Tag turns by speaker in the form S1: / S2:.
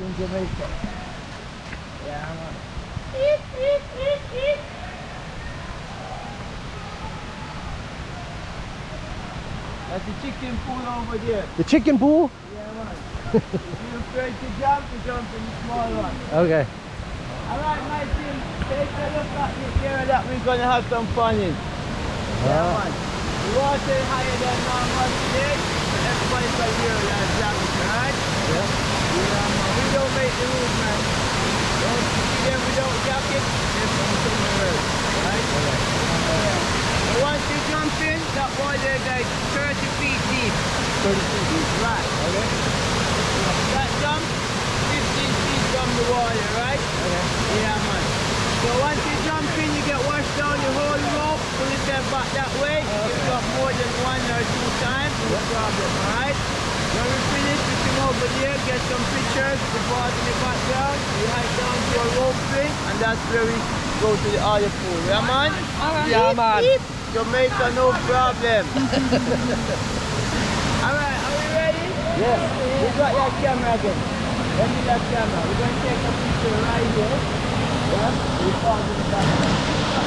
S1: in Jamaica. Yeah, man. That's the chicken pool over there.
S2: The chicken pool?
S1: Yeah, man. If you're afraid to jump, you jump in the small one.
S2: Okay.
S1: Alright, my team, take a look at this area that we're going to have some fun in. Yeah, man. The water is higher than normal today, so everybody can hear that jacket, right?
S2: Yeah.
S1: Yeah, man. We don't make the rules, man. Don't see them without jacket, they're from somewhere else, right?
S2: Okay.
S1: So once you jump in, that water is like 30 feet deep.
S2: 30 feet deep.
S1: Right.
S2: Okay.
S1: That jump, 15 feet from the water, right?
S2: Okay.
S1: Yeah, man. So once you jump in, you get washed down, you hold the rope, pull it back that way. If you got more than 1 or 2 times, no problem, alright? When we finish, we come over here, get some pictures, the ball in the background, we hike down to a rope thing, and that's where we go to the other pool. Yeah, man?
S2: Alright. Yeah, man.
S1: Jamaica, no problem. Alright, are we ready?
S2: Yes.
S1: You got your camera again. Let me that camera. We're going to take a picture right here. Yeah? We found in the back.